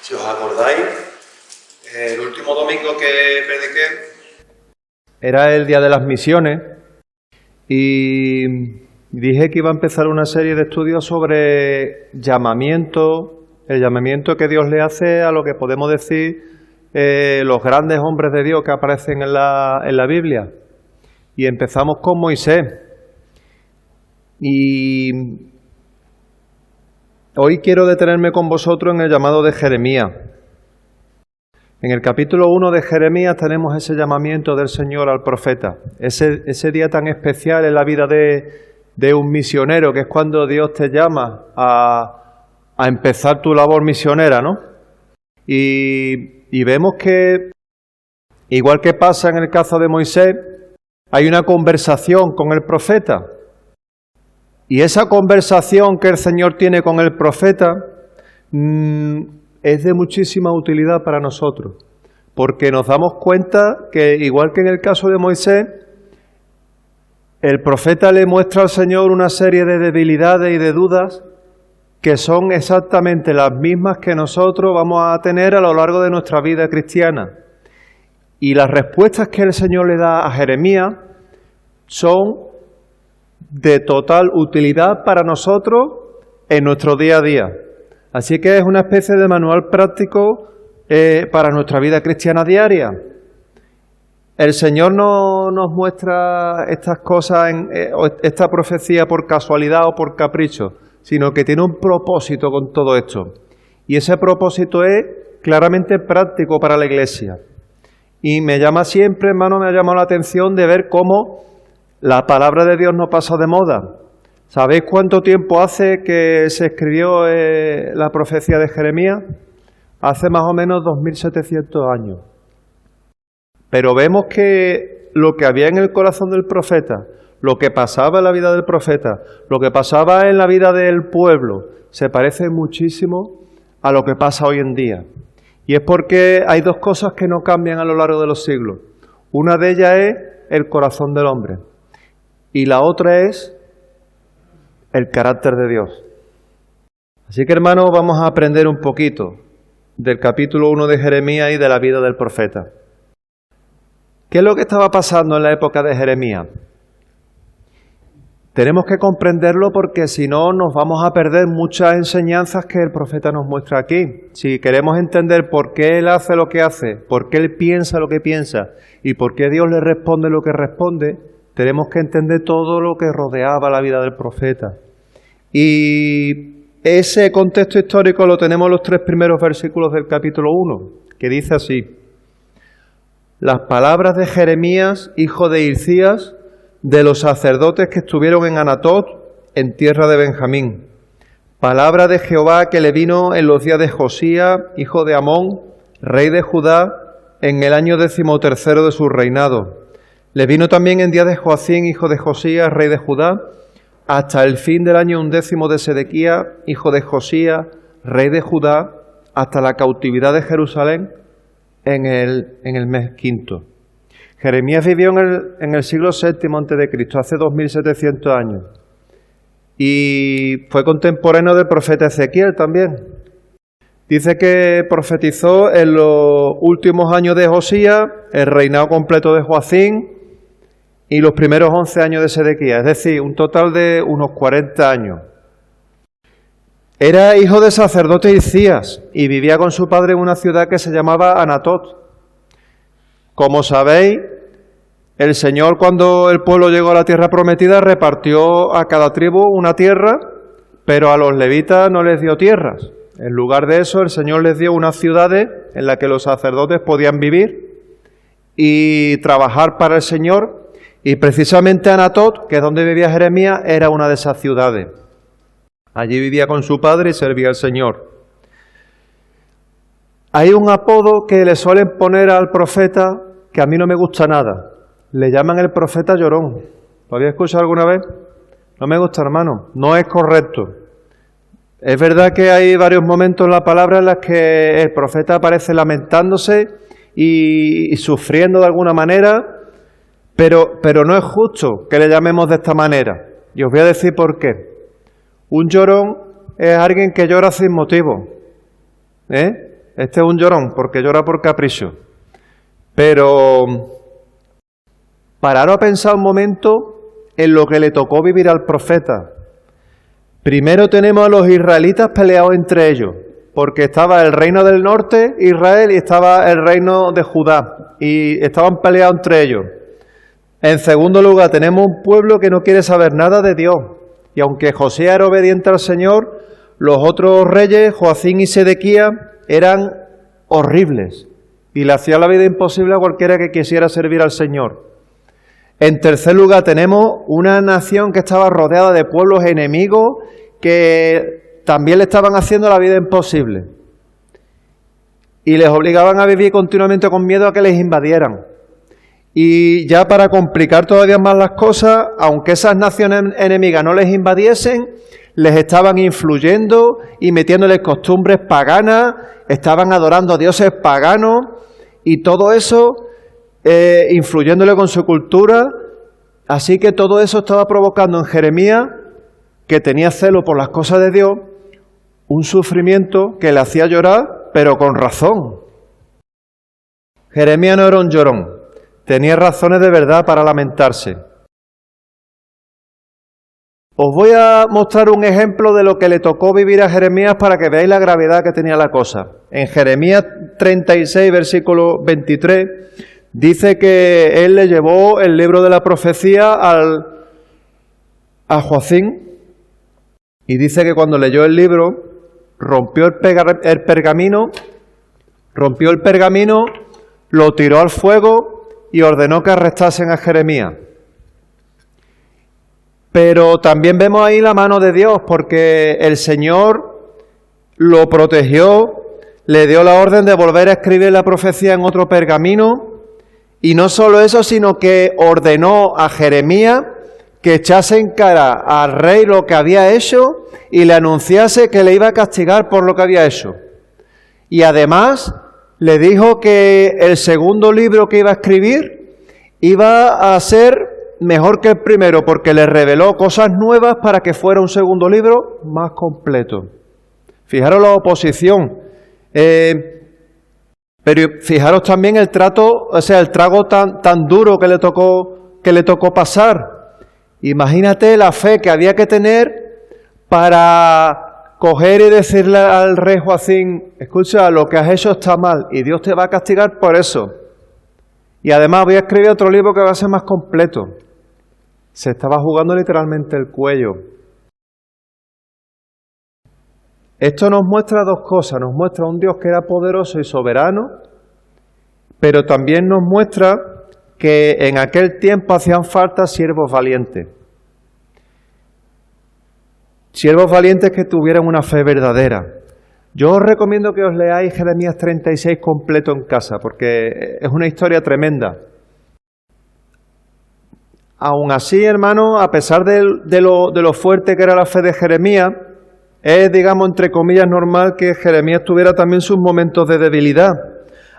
Si os acordáis, el último domingo que prediqué era el Día de las Misiones y dije que iba a empezar una serie de estudios sobre llamamiento, el llamamiento que Dios le hace a lo que podemos decir los grandes hombres de Dios que aparecen en la Biblia. Y empezamos con Moisés. Y hoy quiero detenerme con vosotros en el llamado de Jeremías. En el capítulo 1 de Jeremías tenemos ese llamamiento del Señor al profeta. Ese día tan especial en la vida de un misionero, que es cuando Dios te llama a empezar tu labor misionera, ¿no? Y vemos que, igual que pasa en el caso de Moisés, hay una conversación con el profeta. Y esa conversación que el Señor tiene con el profeta es de muchísima utilidad para nosotros, porque nos damos cuenta que, igual que en el caso de Moisés, el profeta le muestra al Señor una serie de debilidades y de dudas que son exactamente las mismas que nosotros vamos a tener a lo largo de nuestra vida cristiana. Y las respuestas que el Señor le da a Jeremías son de total utilidad para nosotros en nuestro día a día. Así que es una especie de manual práctico para nuestra vida cristiana diaria. El Señor no nos muestra estas cosas, esta profecía por casualidad o por capricho, sino que tiene un propósito con todo esto. Y ese propósito es claramente práctico para la Iglesia. Y me llama siempre, hermano, me ha llamado la atención de ver cómo la palabra de Dios no pasa de moda. ¿Sabéis cuánto tiempo hace que se escribió la profecía de Jeremías? Hace más o menos 2700 años. Pero vemos que lo que había en el corazón del profeta, lo que pasaba en la vida del profeta, lo que pasaba en la vida del pueblo, se parece muchísimo a lo que pasa hoy en día. Y es porque hay dos cosas que no cambian a lo largo de los siglos. Una de ellas es el corazón del hombre. Y la otra es el carácter de Dios. Así que, hermanos, vamos a aprender un poquito del capítulo 1 de Jeremías y de la vida del profeta. ¿Qué es lo que estaba pasando en la época de Jeremías? Tenemos que comprenderlo porque si no nos vamos a perder muchas enseñanzas que el profeta nos muestra aquí. Si queremos entender por qué él hace lo que hace, por qué él piensa lo que piensa y por qué Dios le responde lo que responde, tenemos que entender todo lo que rodeaba la vida del profeta. Y ese contexto histórico lo tenemos en los 3 primeros versículos del capítulo 1, que dice así: las palabras de Jeremías, hijo de Hilcías, de los sacerdotes que estuvieron en Anatot, en tierra de Benjamín. Palabra de Jehová que le vino en los días de Josías, hijo de Amón, rey de Judá, en el año 13º de su reinado. Le vino también en día de Joacín, hijo de Josías, rey de Judá, hasta el fin del año 11 de Sedequías, hijo de Josías, rey de Judá, hasta la cautividad de Jerusalén en el mes quinto. Jeremías vivió en el siglo VII a.C., hace 2700 años. Y fue contemporáneo del profeta Ezequiel también. Dice que profetizó en los últimos años de Josías, el reinado completo de Joacín y los primeros 11 años de Sedequías, es decir, un total de unos 40 años. Era hijo de sacerdote Hilcías y vivía con su padre en una ciudad que se llamaba Anatot. Como sabéis, el Señor, cuando el pueblo llegó a la tierra prometida, repartió a cada tribu una tierra, pero a los levitas no les dio tierras. En lugar de eso, el Señor les dio unas ciudades en las que los sacerdotes podían vivir y trabajar para el Señor. Y precisamente Anatot, que es donde vivía Jeremías, era una de esas ciudades. Allí vivía con su padre y servía al Señor. Hay un apodo que le suelen poner al profeta que a mí no me gusta nada. Le llaman el profeta llorón. ¿Lo había escuchado alguna vez? No me gusta, hermano. No es correcto. Es verdad que hay varios momentos en la palabra en los que el profeta aparece lamentándose y sufriendo de alguna manera, pero no es justo que le llamemos de esta manera. Y os voy a decir por qué. Un llorón es alguien que llora sin motivo. Este es un llorón, porque llora por capricho. Pero pararos a pensar un momento en lo que le tocó vivir al profeta. Primero tenemos a los israelitas peleados entre ellos, porque estaba el reino del norte, Israel, y estaba el reino de Judá, y estaban peleados entre ellos. En segundo lugar, tenemos un pueblo que no quiere saber nada de Dios, y aunque Josías era obediente al Señor, los otros reyes, Joacín y Sedequías, eran horribles, y le hacían la vida imposible a cualquiera que quisiera servir al Señor. En tercer lugar, tenemos una nación que estaba rodeada de pueblos enemigos que también le estaban haciendo la vida imposible y les obligaban a vivir continuamente con miedo a que les invadieran. Y ya para complicar todavía más las cosas, aunque esas naciones enemigas no les invadiesen, les estaban influyendo y metiéndoles costumbres paganas, estaban adorando a dioses paganos y todo eso influyéndole con su cultura. Así que todo eso estaba provocando en Jeremías, que tenía celo por las cosas de Dios, un sufrimiento que le hacía llorar, pero con razón. Jeremías no era un llorón, tenía razones de verdad para lamentarse. Os voy a mostrar un ejemplo de lo que le tocó vivir a Jeremías para que veáis la gravedad que tenía la cosa. En Jeremías 36, versículo 23, dice que él le llevó el libro de la profecía a Joacín, y dice que cuando leyó el libro, rompió el pergamino, lo tiró al fuego y ordenó que arrestasen a Jeremías. Pero también vemos ahí la mano de Dios, porque el Señor lo protegió, le dio la orden de volver a escribir la profecía en otro pergamino. Y no solo eso, sino que ordenó a Jeremías que echase en cara al rey lo que había hecho y le anunciase que le iba a castigar por lo que había hecho. Y además le dijo que el segundo libro que iba a escribir iba a ser mejor que el primero, porque le reveló cosas nuevas para que fuera un segundo libro más completo. Fijaros la oposición. Pero fijaros también el trato, o sea, el trago tan duro que le tocó pasar. Imagínate la fe que había que tener para coger y decirle al rey Joacín: escucha, lo que has hecho está mal y Dios te va a castigar por eso. Y además voy a escribir otro libro que va a ser más completo. Se estaba jugando literalmente el cuello. Esto nos muestra dos cosas. Nos muestra un Dios que era poderoso y soberano, pero también nos muestra que en aquel tiempo hacían falta siervos valientes. Siervos valientes que tuvieran una fe verdadera. Yo os recomiendo que os leáis Jeremías 36 completo en casa, porque es una historia tremenda. Aún así, hermano, a pesar de lo fuerte que era la fe de Jeremías, es, digamos, entre comillas, normal que Jeremías tuviera también sus momentos de debilidad.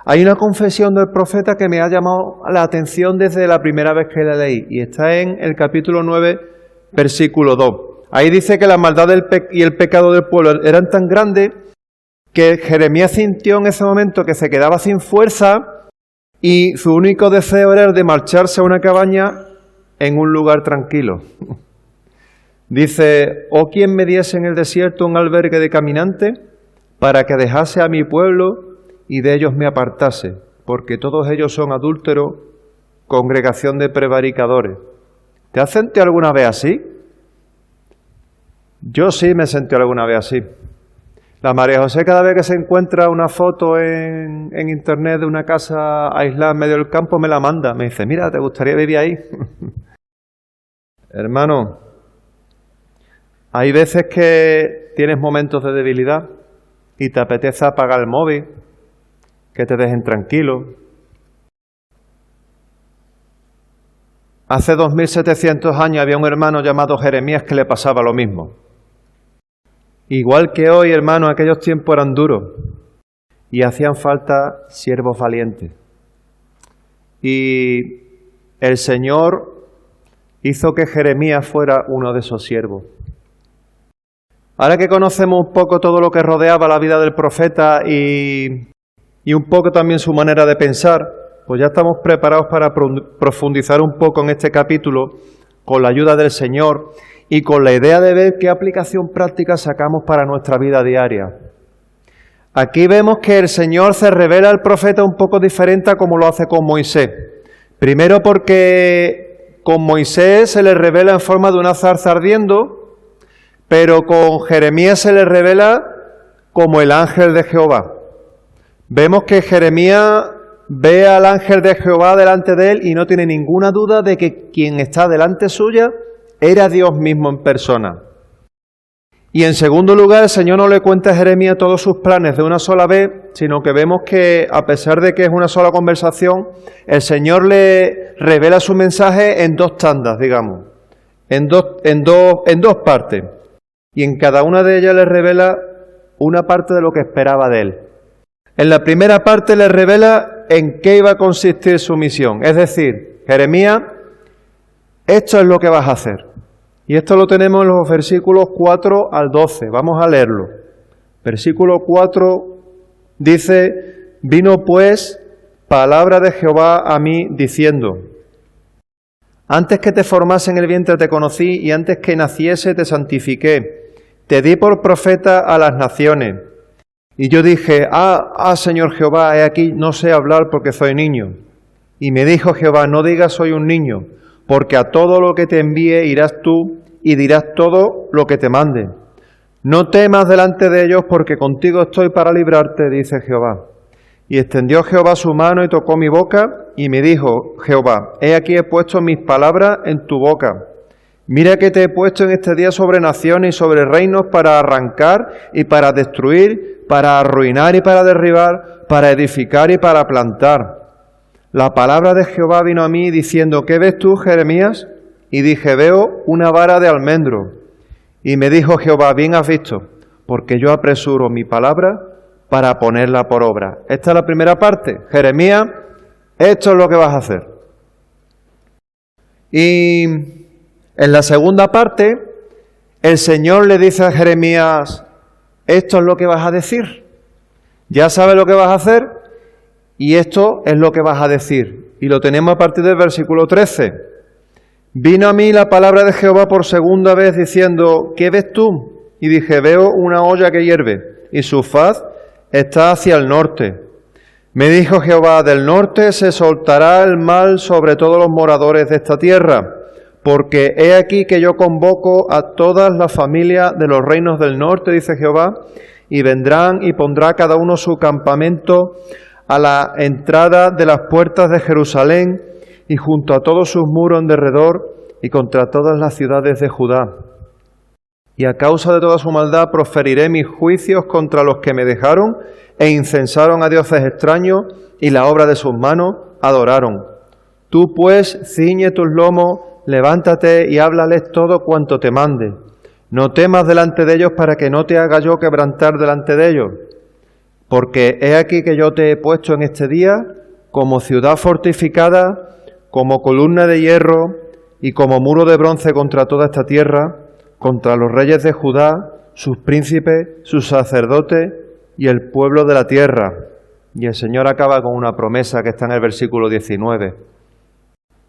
Hay una confesión del profeta que me ha llamado la atención desde la primera vez que la leí, y está en el capítulo 9, versículo 2. Ahí dice que la maldad y el pecado del pueblo eran tan grandes que Jeremías sintió en ese momento que se quedaba sin fuerza y su único deseo era el de marcharse a una cabaña en un lugar tranquilo. Dice: «Oh, quien me diese en el desierto un albergue de caminantes, para que dejase a mi pueblo y de ellos me apartase, porque todos ellos son adúlteros, congregación de prevaricadores». ¿Te has sentido alguna vez así? Yo sí me he sentido alguna vez así. La María José, cada vez que se encuentra una foto en internet de una casa aislada en medio del campo, me la manda. Me dice: «Mira, ¿te gustaría vivir ahí?» Hermano, hay veces que tienes momentos de debilidad y te apetece apagar el móvil, que te dejen tranquilo. Hace 2700 años había un hermano llamado Jeremías que le pasaba lo mismo. Igual que hoy, hermano, aquellos tiempos eran duros y hacían falta siervos valientes. Y el Señor hizo que Jeremías fuera uno de esos siervos. Ahora que conocemos un poco todo lo que rodeaba la vida del profeta y un poco también su manera de pensar, pues ya estamos preparados para profundizar un poco en este capítulo con la ayuda del Señor y con la idea de ver qué aplicación práctica sacamos para nuestra vida diaria. Aquí vemos que el Señor se revela al profeta un poco diferente a como lo hace con Moisés. Primero porque con Moisés se le revela en forma de una zarza ardiendo, pero con Jeremías se le revela como el ángel de Jehová. Vemos que Jeremías ve al ángel de Jehová delante de él y no tiene ninguna duda de que quien está delante suya era Dios mismo en persona. Y en segundo lugar, el Señor no le cuenta a Jeremías todos sus planes de una sola vez, sino que vemos que, a pesar de que es una sola conversación, el Señor le revela su mensaje en dos tandas, digamos, en dos partes. Y en cada una de ellas le revela una parte de lo que esperaba de él. En la primera parte le revela en qué iba a consistir su misión. Es decir, Jeremías, esto es lo que vas a hacer. Y esto lo tenemos en los versículos 4 al 12. Vamos a leerlo. Versículo 4 dice: vino pues palabra de Jehová a mí diciendo: antes que te formase en el vientre te conocí, y antes que naciese te santifiqué. Te di por profeta a las naciones. Y yo dije: Señor Jehová, he aquí, no sé hablar porque soy niño. Y me dijo Jehová: no digas soy un niño, porque a todo lo que te envíe irás tú y dirás todo lo que te mande. No temas delante de ellos, porque contigo estoy para librarte, dice Jehová. Y extendió Jehová su mano y tocó mi boca, y me dijo Jehová: he aquí he puesto mis palabras en tu boca. Mira que te he puesto en este día sobre naciones y sobre reinos, para arrancar y para destruir, para arruinar y para derribar, para edificar y para plantar. La palabra de Jehová vino a mí diciendo: ¿qué ves tú, Jeremías? Y dije: veo una vara de almendro. Y me dijo Jehová: bien has visto, porque yo apresuro mi palabra para ponerla por obra. Esta es la primera parte. Jeremías, esto es lo que vas a hacer. Y en la segunda parte, el Señor le dice a Jeremías: esto es lo que vas a decir. Ya sabes lo que vas a hacer y esto es lo que vas a decir. Y lo tenemos a partir del versículo 13. Vino a mí la palabra de Jehová por segunda vez diciendo: ¿qué ves tú? Y dije: veo una olla que hierve y su faz está hacia el norte. Me dijo Jehová: del norte se soltará el mal sobre todos los moradores de esta tierra. Porque he aquí que yo convoco a todas las familias de los reinos del norte, dice Jehová, y vendrán y pondrá cada uno su campamento a la entrada de las puertas de Jerusalén y junto a todos sus muros en derredor y contra todas las ciudades de Judá. Y a causa de toda su maldad proferiré mis juicios contra los que me dejaron e incensaron a dioses extraños y la obra de sus manos adoraron. Tú pues ciñe tus lomos, levántate y háblales todo cuanto te mande. No temas delante de ellos para que no te haga yo quebrantar delante de ellos. Porque he aquí que yo te he puesto en este día como ciudad fortificada, como columna de hierro y como muro de bronce contra toda esta tierra, contra los reyes de Judá, sus príncipes, sus sacerdotes y el pueblo de la tierra. Y el Señor acaba con una promesa que está en el versículo 19.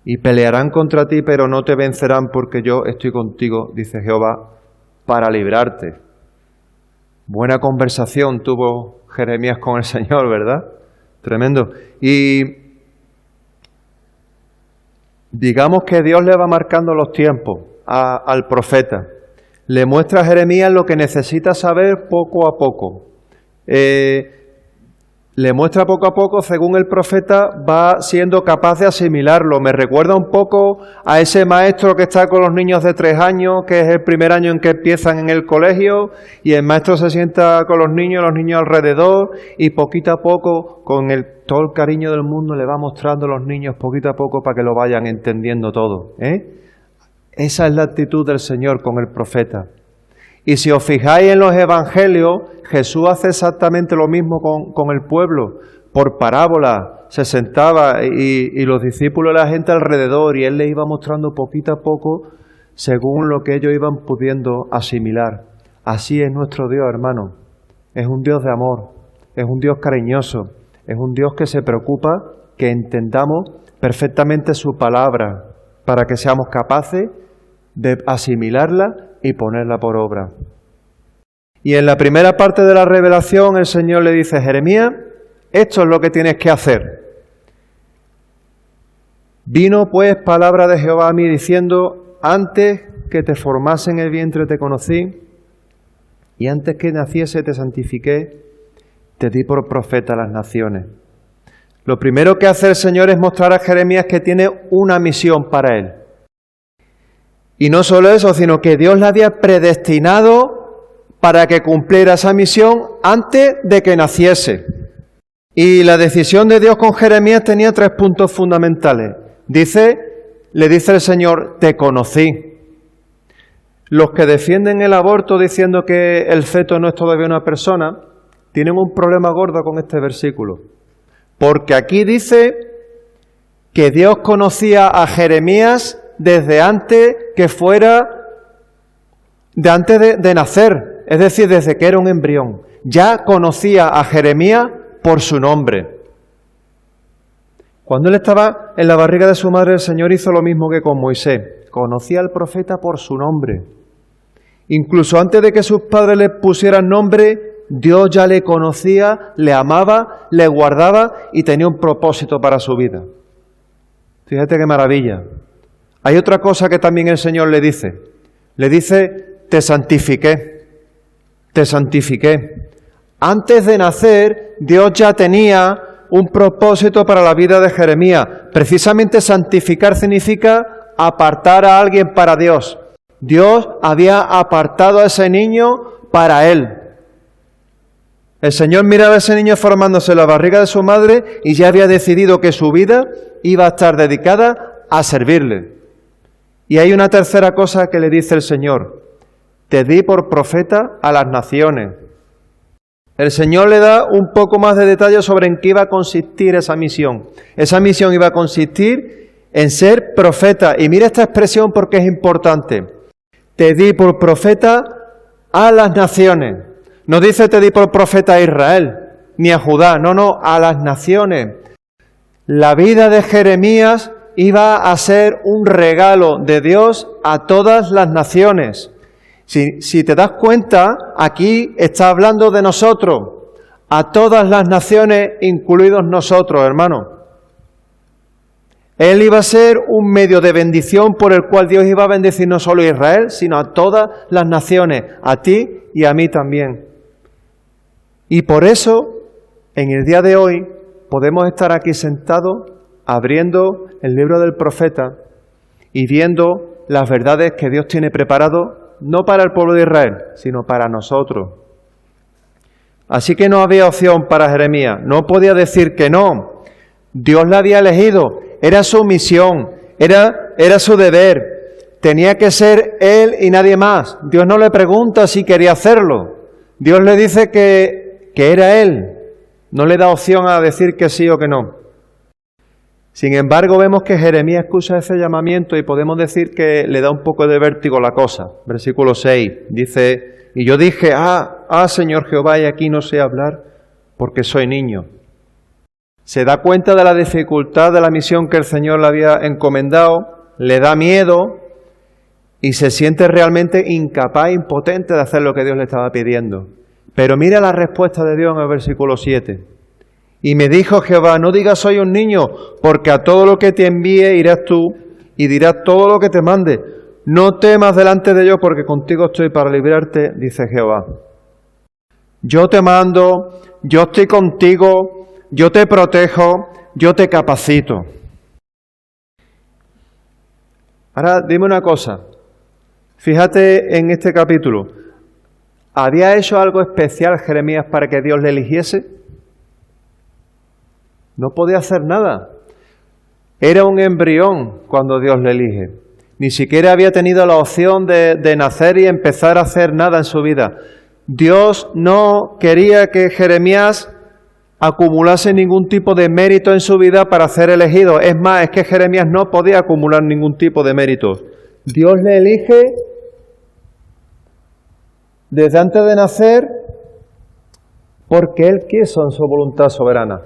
Y pelearán contra ti, pero no te vencerán, porque yo estoy contigo, dice Jehová, para librarte. Buena conversación tuvo Jeremías con el Señor, ¿verdad? Tremendo. Y digamos que Dios le va marcando los tiempos al profeta. Le muestra a Jeremías lo que necesita saber poco a poco. Le muestra poco a poco, según el profeta va siendo capaz de asimilarlo. Me recuerda un poco a ese maestro que está con los niños de 3 años, que es el primer año en que empiezan en el colegio, y el maestro se sienta con los niños alrededor, y poquito a poco, con todo el cariño del mundo, le va mostrando a los niños poquito a poco para que lo vayan entendiendo todo. Esa es la actitud del Señor con el profeta. Y si os fijáis en los evangelios, Jesús hace exactamente lo mismo con el pueblo. Por parábola se sentaba y los discípulos y la gente alrededor, y Él les iba mostrando poquito a poco según lo que ellos iban pudiendo asimilar. Así es nuestro Dios, hermano. Es un Dios de amor, es un Dios cariñoso, es un Dios que se preocupa que entendamos perfectamente su palabra para que seamos capaces de asimilarla y ponerla por obra. Y en la primera parte de la revelación el Señor le dice: Jeremías, esto es lo que tienes que hacer. Vino pues palabra de Jehová a mí diciendo: antes que te formase en el vientre te conocí, y antes que naciese te santifiqué, te di por profeta a las naciones. Lo primero que hace el Señor es mostrar a Jeremías que tiene una misión para él. Y no solo eso, sino que Dios le había predestinado para que cumpliera esa misión antes de que naciese. Y la decisión de Dios con Jeremías tenía 3 puntos fundamentales. Le dice el Señor: te conocí. Los que defienden el aborto diciendo que el feto no es todavía una persona, tienen un problema gordo con este versículo. Porque aquí dice que Dios conocía a Jeremías desde antes que fuera, antes de nacer, es decir, desde que era un embrión. Ya conocía a Jeremías por su nombre. Cuando él estaba en la barriga de su madre, el Señor hizo lo mismo que con Moisés. Conocía al profeta por su nombre. Incluso antes de que sus padres le pusieran nombre, Dios ya le conocía, le amaba, le guardaba y tenía un propósito para su vida. Fíjate qué maravilla. Hay otra cosa que también el Señor le dice. Le dice: te santifiqué, te santifiqué. Antes de nacer, Dios ya tenía un propósito para la vida de Jeremías. Precisamente santificar significa apartar a alguien para Dios. Dios había apartado a ese niño para Él. El Señor miraba a ese niño formándose en la barriga de su madre y ya había decidido que su vida iba a estar dedicada a servirle. Y hay una tercera cosa que le dice el Señor: te di por profeta a las naciones. El Señor le da un poco más de detalle sobre en qué iba a consistir esa misión. Esa misión iba a consistir en ser profeta. Y mira esta expresión porque es importante. Te di por profeta a las naciones. No dice te di por profeta a Israel, ni a Judá. No, a las naciones. La vida de Jeremías iba a ser un regalo de Dios a todas las naciones. Si te das cuenta, aquí está hablando de nosotros, a todas las naciones, incluidos nosotros, hermanos. Él iba a ser un medio de bendición por el cual Dios iba a bendecir no solo a Israel, sino a todas las naciones, a ti y a mí también. Y por eso, en el día de hoy, podemos estar aquí sentados, abriendo el libro del profeta y viendo las verdades que Dios tiene preparado, no para el pueblo de Israel, sino para nosotros. Así que no había opción para Jeremías, no podía decir que no. Dios la había elegido, era su misión, era su deber, tenía que ser él y nadie más. Dios no le pregunta si quería hacerlo, Dios le dice que era él, no le da opción a decir que sí o que no. Sin embargo, vemos que Jeremías escucha ese llamamiento y podemos decir que le da un poco de vértigo la cosa. Versículo 6 dice: y yo dije, Señor Jehová, y aquí no sé hablar porque soy niño. Se da cuenta de la dificultad de la misión que el Señor le había encomendado, le da miedo y se siente realmente incapaz, impotente de hacer lo que Dios le estaba pidiendo. Pero mira la respuesta de Dios en el versículo 7. Y me dijo Jehová: no digas soy un niño, porque a todo lo que te envíe irás tú y dirás todo lo que te mande. No temas delante de ellos, porque contigo estoy para librarte, dice Jehová. Yo te mando, yo estoy contigo, yo te protejo, yo te capacito. Ahora dime una cosa, fíjate en este capítulo, ¿había hecho algo especial Jeremías para que Dios le eligiese? No podía hacer nada. Era un embrión cuando Dios le elige. Ni siquiera había tenido la opción de nacer y empezar a hacer nada en su vida. Dios no quería que Jeremías acumulase ningún tipo de mérito en su vida para ser elegido. Es más, es que Jeremías no podía acumular ningún tipo de mérito. Dios le elige desde antes de nacer, porque Él quiso en su voluntad soberana.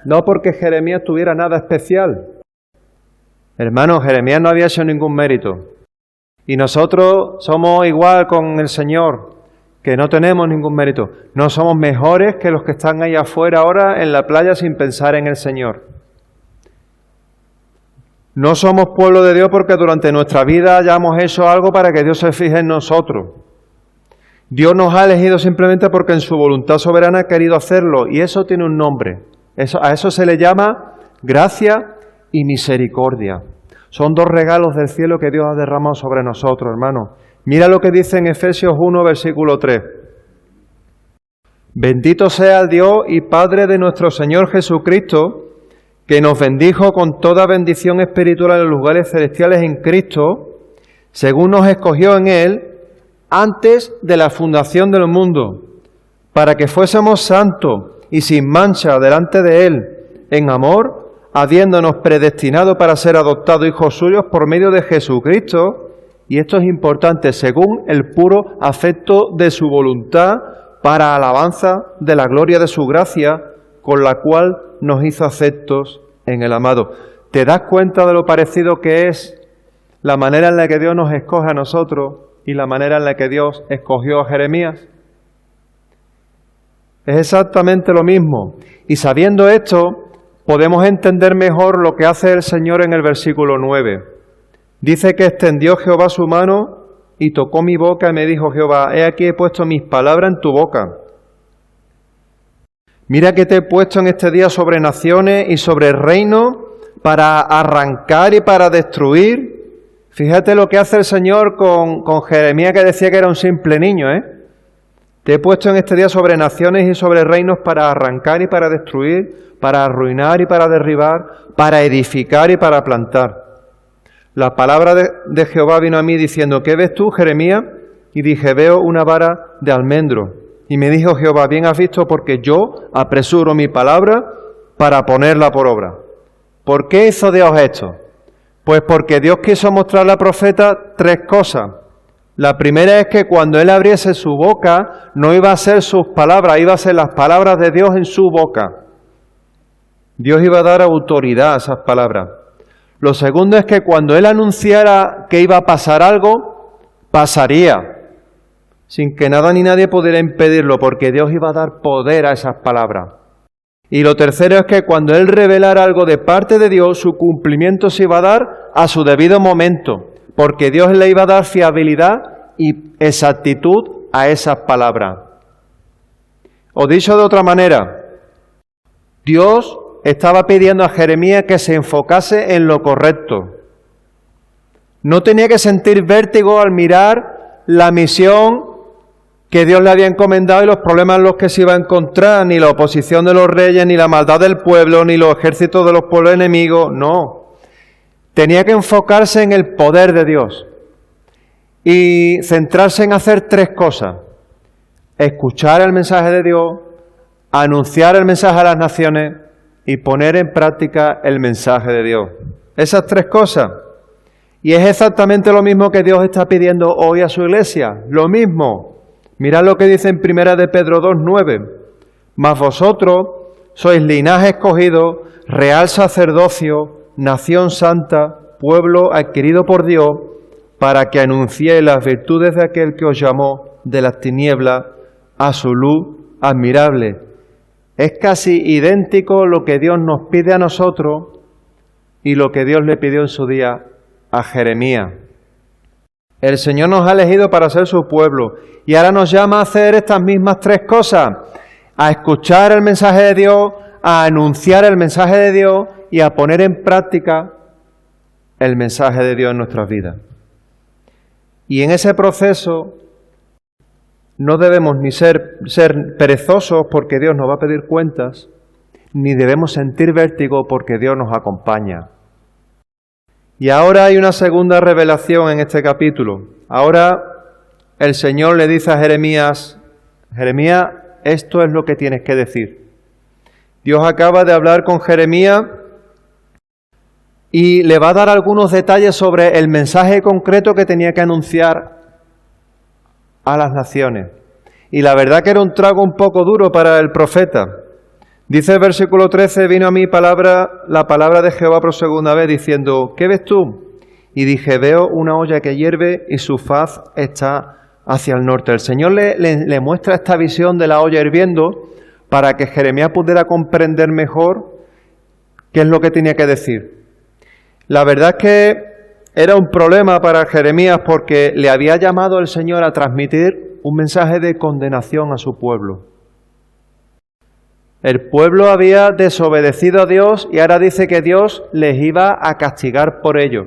No porque Jeremías tuviera nada especial. Hermano, Jeremías no había hecho ningún mérito. Y nosotros somos igual con el Señor, que no tenemos ningún mérito. No somos mejores que los que están ahí afuera ahora en la playa sin pensar en el Señor. No somos pueblo de Dios porque durante nuestra vida hayamos hecho algo para que Dios se fije en nosotros. Dios nos ha elegido simplemente porque en su voluntad soberana ha querido hacerlo, y eso tiene un nombre. A eso se le llama gracia y misericordia. Son dos regalos del cielo que Dios ha derramado sobre nosotros, hermanos. Mira lo que dice en Efesios 1, versículo 3. Bendito sea el Dios y Padre de nuestro Señor Jesucristo, que nos bendijo con toda bendición espiritual en los lugares celestiales en Cristo, según nos escogió en Él antes de la fundación del mundo, para que fuésemos santos y sin mancha delante de Él, en amor, habiéndonos predestinado para ser adoptados hijos suyos por medio de Jesucristo, y esto es importante, según el puro afecto de su voluntad, para alabanza de la gloria de su gracia, con la cual nos hizo aceptos en el amado. ¿Te das cuenta de lo parecido que es la manera en la que Dios nos escoge a nosotros y la manera en la que Dios escogió a Jeremías? Es exactamente lo mismo. Y sabiendo esto, podemos entender mejor lo que hace el Señor en el versículo 9. Dice que extendió Jehová su mano y tocó mi boca y me dijo Jehová, he aquí he puesto mis palabras en tu boca. Mira que te he puesto en este día sobre naciones y sobre reinos para arrancar y para destruir. Fíjate lo que hace el Señor con Jeremías, que decía que era un simple niño, Te he puesto en este día sobre naciones y sobre reinos para arrancar y para destruir, para arruinar y para derribar, para edificar y para plantar. La palabra de Jehová vino a mí diciendo, ¿qué ves tú, Jeremías? Y dije, veo una vara de almendro. Y me dijo Jehová, bien has visto, porque yo apresuro mi palabra para ponerla por obra. ¿Por qué hizo Dios esto? Pues porque Dios quiso mostrarle al profeta tres cosas. La primera es que cuando él abriese su boca, no iba a ser sus palabras, iba a ser las palabras de Dios en su boca. Dios iba a dar autoridad a esas palabras. Lo segundo es que cuando él anunciara que iba a pasar algo, pasaría, sin que nada ni nadie pudiera impedirlo, porque Dios iba a dar poder a esas palabras. Y lo tercero es que cuando él revelara algo de parte de Dios, su cumplimiento se iba a dar a su debido momento, porque Dios le iba a dar fiabilidad y exactitud a esas palabras. O dicho de otra manera, Dios estaba pidiendo a Jeremías que se enfocase en lo correcto. No tenía que sentir vértigo al mirar la misión que Dios le había encomendado y los problemas en los que se iba a encontrar, ni la oposición de los reyes, ni la maldad del pueblo, ni los ejércitos de los pueblos enemigos, no. Tenía que enfocarse en el poder de Dios y centrarse en hacer tres cosas: escuchar el mensaje de Dios, anunciar el mensaje a las naciones y poner en práctica el mensaje de Dios. Esas tres cosas. Y es exactamente lo mismo que Dios está pidiendo hoy a su iglesia. Lo mismo. Mirad lo que dice en 1 de Pedro 2:9. Mas vosotros sois linaje escogido, real sacerdocio, nación santa, pueblo adquirido por Dios, para que anunciéis las virtudes de aquel que os llamó de las tinieblas a su luz admirable. Es casi idéntico lo que Dios nos pide a nosotros y lo que Dios le pidió en su día a Jeremías. El Señor nos ha elegido para ser su pueblo y ahora nos llama a hacer estas mismas tres cosas: a escuchar el mensaje de Dios, a anunciar el mensaje de Dios y a poner en práctica el mensaje de Dios en nuestras vidas. Y en ese proceso no debemos ni ser perezosos porque Dios nos va a pedir cuentas, ni debemos sentir vértigo porque Dios nos acompaña. Y ahora hay una segunda revelación en este capítulo. Ahora el Señor le dice a Jeremías, Jeremías, esto es lo que tienes que decir. Dios acaba de hablar con Jeremías y le va a dar algunos detalles sobre el mensaje concreto que tenía que anunciar a las naciones. Y la verdad que era un trago un poco duro para el profeta. Dice el versículo 13, vino a mí la palabra de Jehová por segunda vez, diciendo, ¿qué ves tú? Y dije, veo una olla que hierve y su faz está hacia el norte. El Señor le muestra esta visión de la olla hirviendo para que Jeremías pudiera comprender mejor qué es lo que tenía que decir. La verdad es que era un problema para Jeremías porque le había llamado el Señor a transmitir un mensaje de condenación a su pueblo. El pueblo había desobedecido a Dios y ahora dice que Dios les iba a castigar por ello.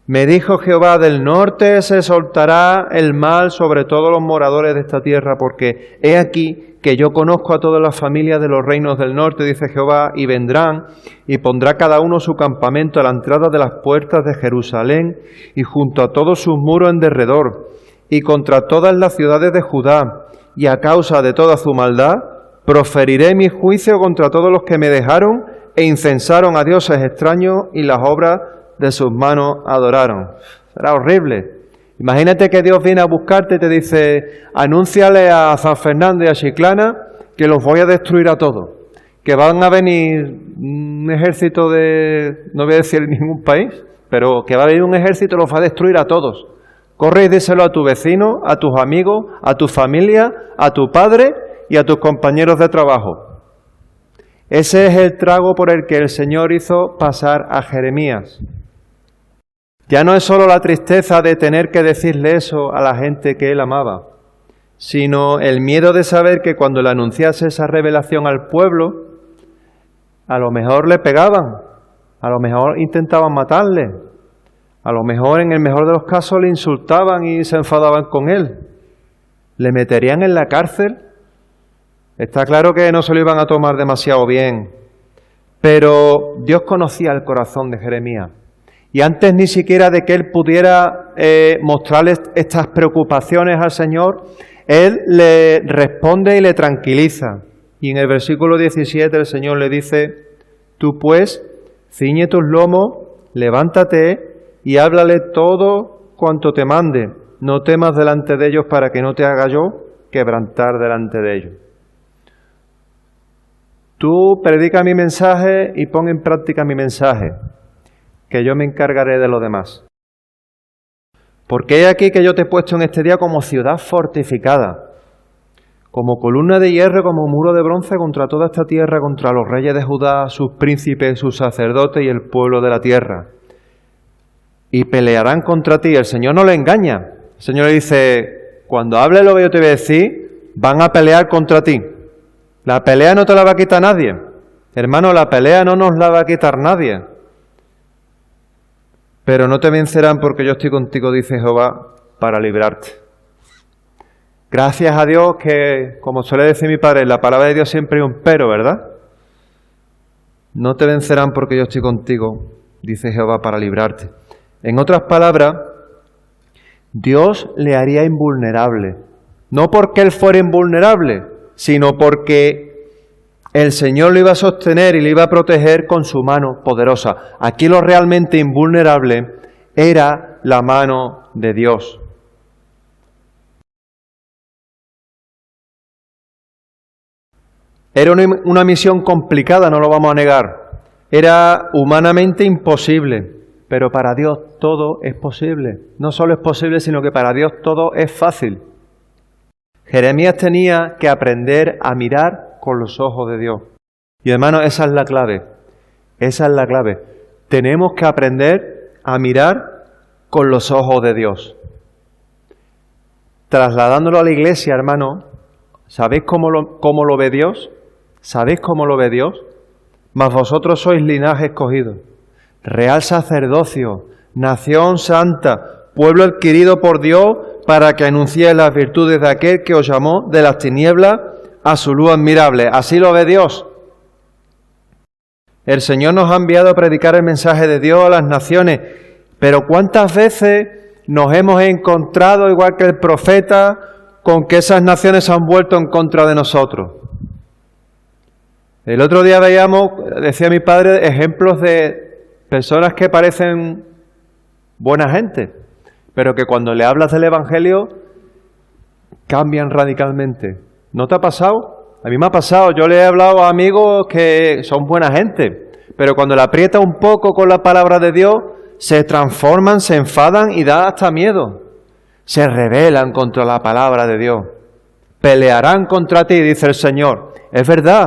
Me dijo Jehová, del norte se soltará el mal sobre todos los moradores de esta tierra, porque he aquí que yo conozco a todas las familias de los reinos del norte, dice Jehová, y vendrán, y pondrá cada uno su campamento a la entrada de las puertas de Jerusalén, y junto a todos sus muros en derredor, y contra todas las ciudades de Judá, y a causa de toda su maldad, proferiré mi juicio contra todos los que me dejaron e incensaron a dioses extraños y las obras de sus manos adoraron. Será horrible. Imagínate que Dios viene a buscarte y te dice, anúnciale a San Fernando y a Chiclana que los voy a destruir a todos, que van a venir un ejército de, no voy a decir ningún país, pero que va a venir un ejército y los va a destruir a todos. Corre y díselo a tu vecino, a tus amigos, a tu familia, a tu padre y a tus compañeros de trabajo. Ese es el trago por el que el Señor hizo pasar a Jeremías. Ya no es solo la tristeza de tener que decirle eso a la gente que él amaba, sino el miedo de saber que cuando le anunciase esa revelación al pueblo, a lo mejor le pegaban, a lo mejor intentaban matarle, a lo mejor en el mejor de los casos le insultaban y se enfadaban con él, le meterían en la cárcel. Está claro que no se lo iban a tomar demasiado bien, pero Dios conocía el corazón de Jeremías. Y antes ni siquiera de que él pudiera mostrarle estas preocupaciones al Señor, él le responde y le tranquiliza. Y en el versículo 17 el Señor le dice, tú pues, ciñe tus lomos, levántate y háblale todo cuanto te mande. No temas delante de ellos para que no te haga yo quebrantar delante de ellos. Tú predica mi mensaje y pon en práctica mi mensaje, que yo me encargaré de lo demás. Porque he aquí que yo te he puesto en este día como ciudad fortificada, como columna de hierro, como muro de bronce contra toda esta tierra, contra los reyes de Judá, sus príncipes, sus sacerdotes y el pueblo de la tierra. Y pelearán contra ti. El Señor no le engaña. El Señor le dice, cuando hable lo que yo te voy a decir, van a pelear contra ti. La pelea no te la va a quitar nadie. Hermano, la pelea no nos la va a quitar nadie. Pero no te vencerán porque yo estoy contigo, dice Jehová, para librarte. Gracias a Dios que, como suele decir mi padre, en la palabra de Dios siempre hay un pero, ¿verdad? No te vencerán porque yo estoy contigo, dice Jehová, para librarte. En otras palabras, Dios le haría invulnerable. No porque él fuera invulnerable, sino porque el Señor lo iba a sostener y lo iba a proteger con su mano poderosa. Aquí lo realmente invulnerable era la mano de Dios. Era una misión complicada, no lo vamos a negar. Era humanamente imposible, pero para Dios todo es posible. No solo es posible, sino que para Dios todo es fácil. Jeremías tenía que aprender a mirar con los ojos de Dios. Y hermanos, esa es la clave. Esa es la clave. Tenemos que aprender a mirar con los ojos de Dios. Trasladándolo a la iglesia, hermano, ¿sabéis cómo lo ve Dios? ¿Sabéis cómo lo ve Dios? Mas vosotros sois linaje escogido, real sacerdocio, nación santa, pueblo adquirido por Dios, para que anunciéis las virtudes de aquel que os llamó de las tinieblas a su luz admirable. Así lo ve Dios. El Señor nos ha enviado a predicar el mensaje de Dios a las naciones, pero ¿cuántas veces nos hemos encontrado, igual que el profeta, con que esas naciones se han vuelto en contra de nosotros? El otro día veíamos, decía mi padre, ejemplos de personas que parecen buena gente, pero que cuando le hablas del Evangelio cambian radicalmente. ¿No te ha pasado? A mí me ha pasado. Yo le he hablado a amigos que son buena gente, pero cuando le aprieta un poco con la palabra de Dios, se transforman, se enfadan y da hasta miedo. Se rebelan contra la palabra de Dios. Pelearán contra ti, dice el Señor. Es verdad.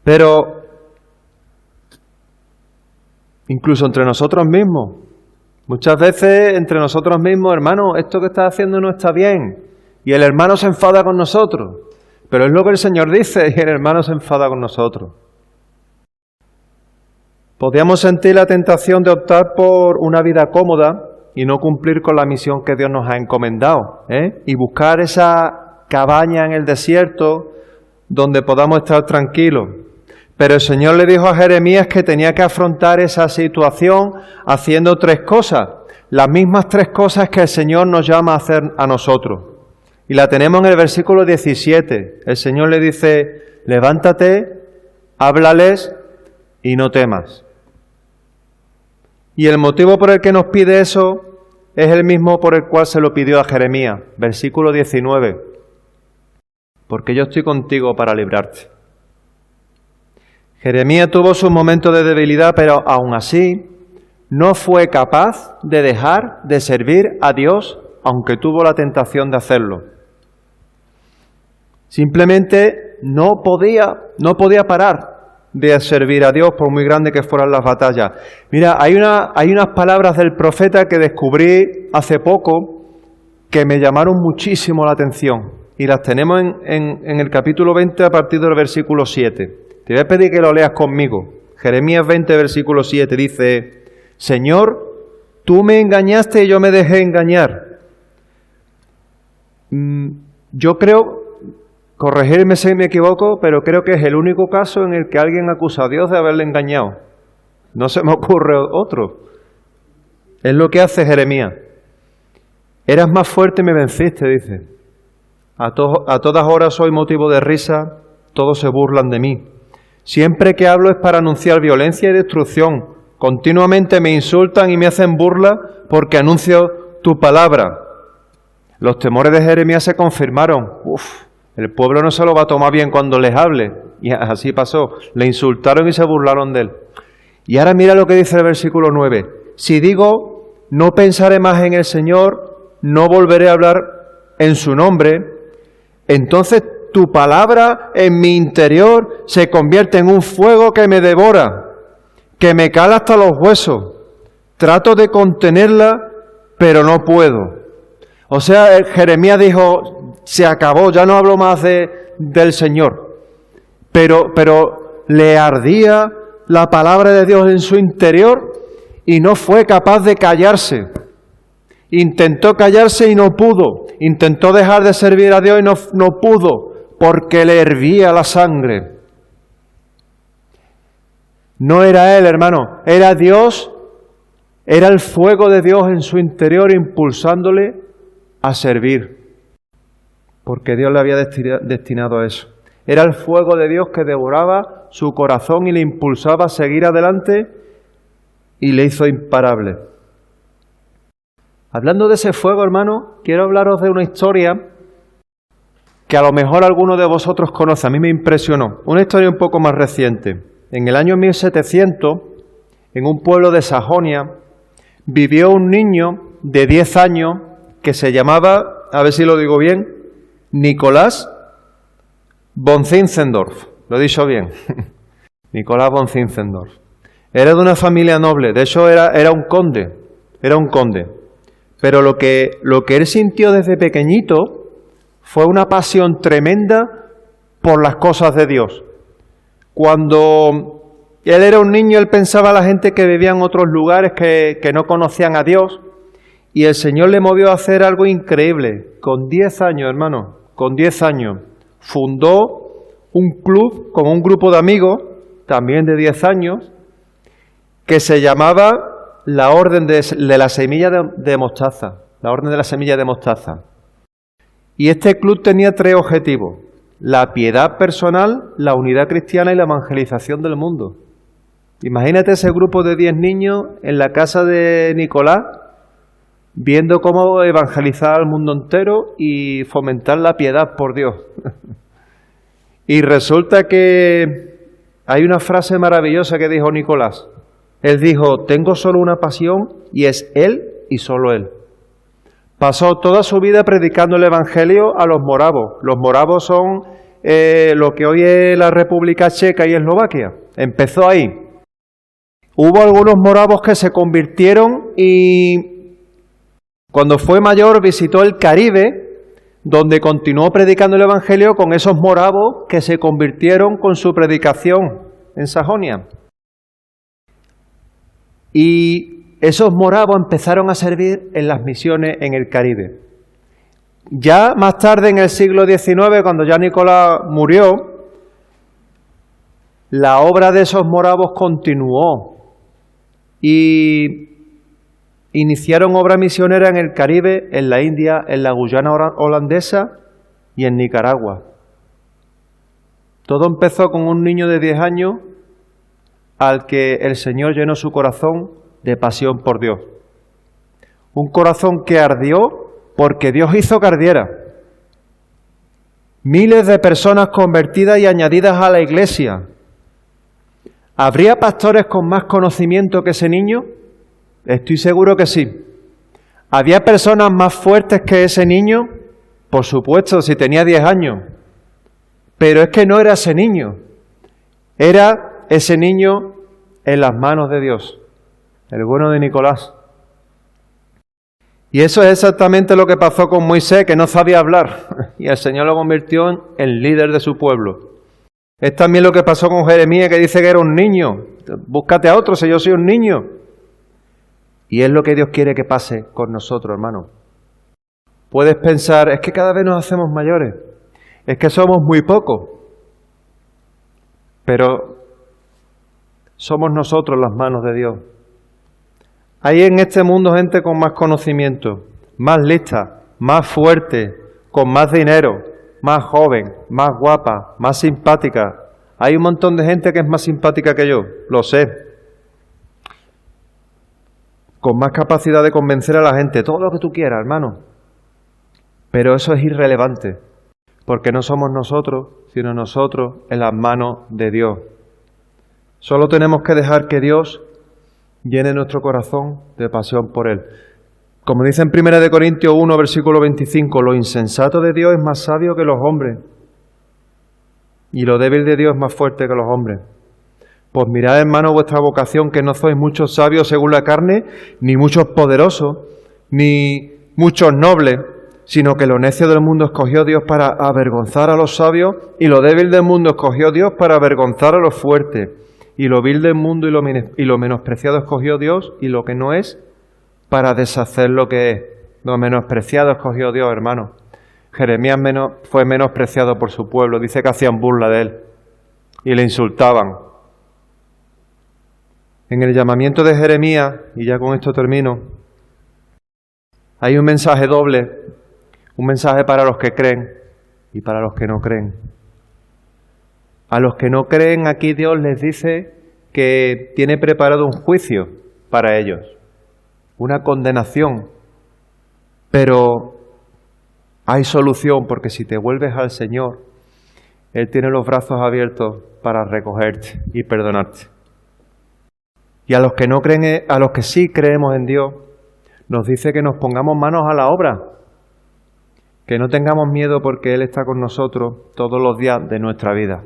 Pero incluso entre nosotros mismos, muchas veces entre nosotros mismos, hermano, esto que estás haciendo no está bien. Y el hermano se enfada con nosotros. Pero es lo que el Señor dice y el hermano se enfada con nosotros. Podríamos sentir la tentación de optar por una vida cómoda y no cumplir con la misión que Dios nos ha encomendado, y buscar esa cabaña en el desierto donde podamos estar tranquilos. Pero el Señor le dijo a Jeremías que tenía que afrontar esa situación haciendo 3 cosas, las mismas 3 cosas que el Señor nos llama a hacer a nosotros. Y la tenemos en el versículo 17. El Señor le dice: levántate, háblales y no temas. Y el motivo por el que nos pide eso es el mismo por el cual se lo pidió a Jeremías. Versículo 19. Porque yo estoy contigo para librarte. Jeremías tuvo sus momentos de debilidad, pero aún así no fue capaz de dejar de servir a Dios, aunque tuvo la tentación de hacerlo. Simplemente no podía parar de servir a Dios por muy grande que fueran las batallas. Mira, hay unas palabras del profeta que descubrí hace poco que me llamaron muchísimo la atención y las tenemos en el capítulo 20 a partir del versículo 7. Te voy a pedir que lo leas conmigo. Jeremías 20, versículo 7 dice: Señor, tú me engañaste y yo me dejé engañar. Yo creo, corregirme si me equivoco, pero creo que es el único caso en el que alguien acusa a Dios de haberle engañado. No se me ocurre otro. Es lo que hace Jeremías. Eras más fuerte y me venciste, dice. A todas horas soy motivo de risa, todos se burlan de mí. Siempre que hablo es para anunciar violencia y destrucción. Continuamente me insultan y me hacen burla porque anuncio tu palabra. Los temores de Jeremías se confirmaron. El pueblo no se lo va a tomar bien cuando les hable. Y así pasó. Le insultaron y se burlaron de él. Y ahora mira lo que dice el versículo 9. Si digo, no pensaré más en el Señor, no volveré a hablar en su nombre, entonces tu palabra en mi interior se convierte en un fuego que me devora, que me cala hasta los huesos. Trato de contenerla, pero no puedo. O sea, Jeremías dijo, se acabó, ya no hablo más del Señor. Pero le ardía la palabra de Dios en su interior y no fue capaz de callarse. Intentó callarse y no pudo. Intentó dejar de servir a Dios y no pudo, porque le hervía la sangre. No era él, hermano, era Dios, era el fuego de Dios en su interior impulsándole a servir, porque Dios le había destinado a eso. Era el fuego de Dios que devoraba su corazón y le impulsaba a seguir adelante y le hizo imparable. Hablando de ese fuego, hermano, quiero hablaros de una historia que a lo mejor alguno de vosotros conoce. A mí me impresionó. Una historia un poco más reciente. En el año 1700, en un pueblo de Sajonia, vivió un niño de 10 años que se llamaba, a ver si lo digo bien, Nicolás von Zinzendorf. Lo he dicho bien. Nicolás von Zinzendorf. Era de una familia noble. De hecho, era un conde. Era un conde. Pero lo que él sintió desde pequeñito fue una pasión tremenda por las cosas de Dios. Cuando él era un niño, él pensaba a la gente que vivía en otros lugares que no conocían a Dios, y el Señor le movió a hacer algo increíble. Con 10 años, hermano, con 10 años, fundó un club con un grupo de amigos, también de 10 años, que se llamaba la Orden de la Semilla de Mostaza. La Orden de la Semilla de Mostaza. Y este club tenía 3 objetivos: la piedad personal, la unidad cristiana y la evangelización del mundo. Imagínate ese grupo de 10 niños en la casa de Nicolás, viendo cómo evangelizar al mundo entero y fomentar la piedad por Dios. Y resulta que hay una frase maravillosa que dijo Nicolás. Él dijo, tengo solo una pasión y es Él y solo Él. Pasó toda su vida predicando el Evangelio a los moravos. Los moravos son lo que hoy es la República Checa y Eslovaquia. Empezó ahí. Hubo algunos moravos que se convirtieron y cuando fue mayor visitó el Caribe, donde continuó predicando el Evangelio con esos moravos que se convirtieron con su predicación en Sajonia. Y esos moravos empezaron a servir en las misiones en el Caribe. Ya más tarde, en el siglo XIX, cuando ya Nicolás murió, la obra de esos moravos continuó y iniciaron obra misionera en el Caribe, en la India, en la Guyana holandesa y en Nicaragua. Todo empezó con un niño de 10 años al que el Señor llenó su corazón de pasión por Dios. Un corazón que ardió porque Dios hizo que ardiera. Miles de personas convertidas y añadidas a la iglesia. ¿Habría pastores con más conocimiento que ese niño? Estoy seguro que sí. ¿Había personas más fuertes que ese niño? Por supuesto, si tenía 10 años. Pero es que no era ese niño. Era ese niño en las manos de Dios, el bueno de Nicolás. Y eso es exactamente lo que pasó con Moisés, que no sabía hablar, y el Señor lo convirtió en líder de su pueblo. Es también lo que pasó con Jeremías, que dice que era un niño. Búscate a otro, si yo soy un niño. Y es lo que Dios quiere que pase con nosotros, hermano. Puedes pensar, es que cada vez nos hacemos mayores, es que somos muy pocos, pero somos nosotros las manos de Dios. Hay en este mundo gente con más conocimiento, más lista, más fuerte, con más dinero, más joven, más guapa, más simpática. Hay un montón de gente que es más simpática que yo, lo sé. Con más capacidad de convencer a la gente, todo lo que tú quieras, hermano. Pero eso es irrelevante, porque no somos nosotros, sino nosotros en las manos de Dios. Solo tenemos que dejar que Dios llene nuestro corazón de pasión por Él. Como dice en 1 Corintios 1, versículo 25, lo insensato de Dios es más sabio que los hombres, y lo débil de Dios es más fuerte que los hombres. Pues mirad, hermano, vuestra vocación, que no sois muchos sabios según la carne, ni muchos poderosos, ni muchos nobles, sino que lo necio del mundo escogió Dios para avergonzar a los sabios, y lo débil del mundo escogió Dios para avergonzar a los fuertes. Y lo vil del mundo y lo menospreciado escogió Dios, y lo que no es, para deshacer lo que es. Lo menospreciado escogió Dios, hermano. Jeremías fue menospreciado por su pueblo. Dice que hacían burla de él y le insultaban. En el llamamiento de Jeremías, y ya con esto termino, hay un mensaje doble, un mensaje para los que creen y para los que no creen. A los que no creen, aquí Dios les dice que tiene preparado un juicio para ellos, una condenación, pero hay solución, porque si te vuelves al Señor, Él tiene los brazos abiertos para recogerte y perdonarte. Y a los que no creen, a los que sí creemos en Dios, nos dice que nos pongamos manos a la obra, que no tengamos miedo porque Él está con nosotros todos los días de nuestra vida.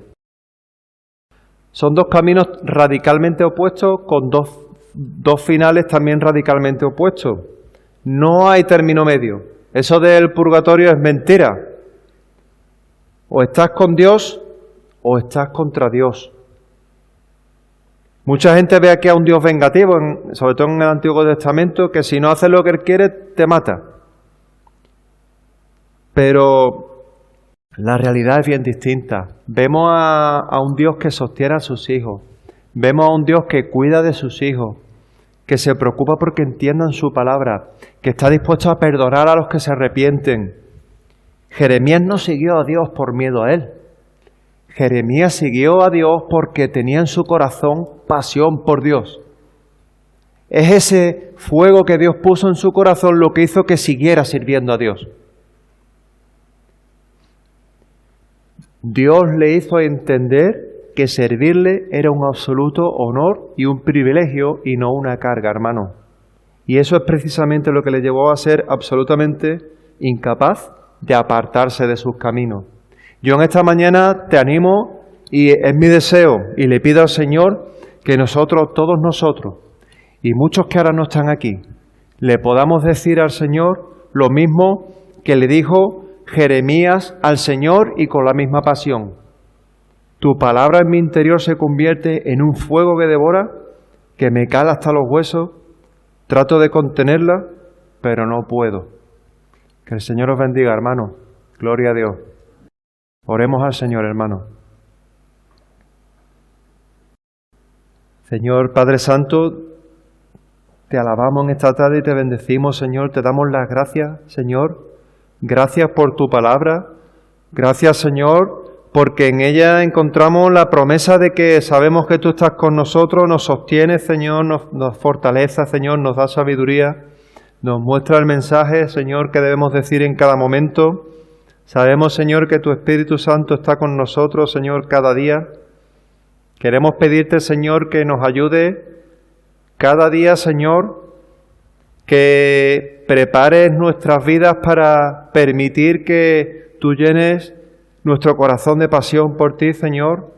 Son dos caminos radicalmente opuestos, con dos finales también radicalmente opuestos. No hay término medio. Eso del purgatorio es mentira. O estás con Dios o estás contra Dios. Mucha gente ve aquí a un Dios vengativo, sobre todo en el Antiguo Testamento, que si no haces lo que Él quiere, te mata. Pero la realidad es bien distinta. Vemos a un Dios que sostiene a sus hijos. Vemos a un Dios que cuida de sus hijos, que se preocupa porque entiendan su palabra, que está dispuesto a perdonar a los que se arrepienten. Jeremías no siguió a Dios por miedo a Él. Jeremías siguió a Dios porque tenía en su corazón pasión por Dios. Es ese fuego que Dios puso en su corazón lo que hizo que siguiera sirviendo a Dios. Dios le hizo entender que servirle era un absoluto honor y un privilegio y no una carga, hermano. Y eso es precisamente lo que le llevó a ser absolutamente incapaz de apartarse de sus caminos. Yo en esta mañana te animo y es mi deseo y le pido al Señor que nosotros, todos nosotros, y muchos que ahora no están aquí, le podamos decir al Señor lo mismo que le dijo Jeremías al Señor y con la misma pasión. Tu palabra en mi interior se convierte en un fuego que devora, que me cala hasta los huesos. Trato de contenerla, pero no puedo. Que el Señor os bendiga, hermano. Gloria a Dios. Oremos al Señor, hermano. Señor Padre Santo, te alabamos en esta tarde y te bendecimos, Señor. Te damos las gracias, Señor. Gracias por tu palabra. Gracias, Señor, porque en ella encontramos la promesa de que sabemos que tú estás con nosotros, nos sostienes, Señor, nos fortalece, Señor, nos da sabiduría, nos muestra el mensaje, Señor, que debemos decir en cada momento. Sabemos, Señor, que tu Espíritu Santo está con nosotros, Señor, cada día. Queremos pedirte, Señor, que nos ayude cada día, Señor, que prepares nuestras vidas para permitir que tú llenes nuestro corazón de pasión por ti, Señor.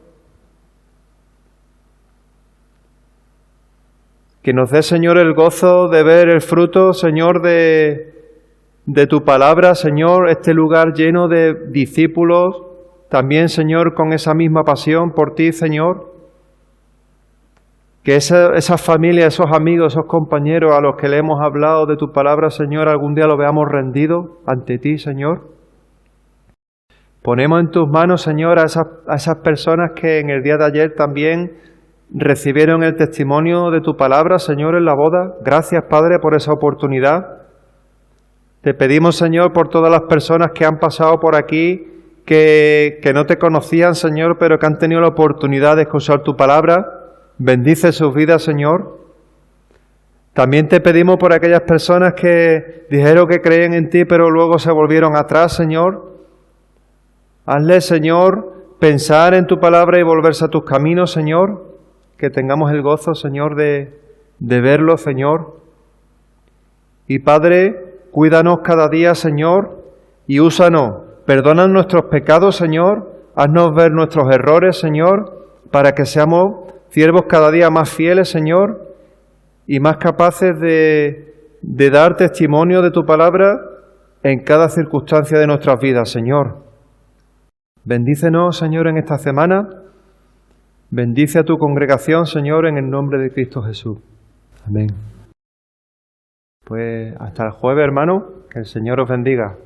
Que nos dé, Señor, el gozo de ver el fruto, Señor, de tu palabra, Señor, este lugar lleno de discípulos, también, Señor, con esa misma pasión por ti, Señor. Que esas familias, esos amigos, esos compañeros a los que le hemos hablado de tu palabra, Señor, algún día lo veamos rendido ante ti, Señor. Ponemos en tus manos, Señor, a esas personas que en el día de ayer también recibieron el testimonio de tu palabra, Señor, en la boda. Gracias, Padre, por esa oportunidad. Te pedimos, Señor, por todas las personas que han pasado por aquí, que no te conocían, Señor, pero que han tenido la oportunidad de escuchar tu palabra. Bendice sus vidas, Señor. También te pedimos por aquellas personas que dijeron que creían en ti, pero luego se volvieron atrás, Señor. Hazle, Señor, pensar en tu palabra y volverse a tus caminos, Señor. Que tengamos el gozo, Señor, de verlo, Señor. Y Padre, cuídanos cada día, Señor, y úsanos. Perdona nuestros pecados, Señor. Haznos ver nuestros errores, Señor, para que seamos siervos cada día más fieles, Señor, y más capaces de dar testimonio de tu palabra en cada circunstancia de nuestras vidas, Señor. Bendícenos, Señor, en esta semana. Bendice a tu congregación, Señor, en el nombre de Cristo Jesús. Amén. Pues hasta el jueves, hermano. Que el Señor os bendiga.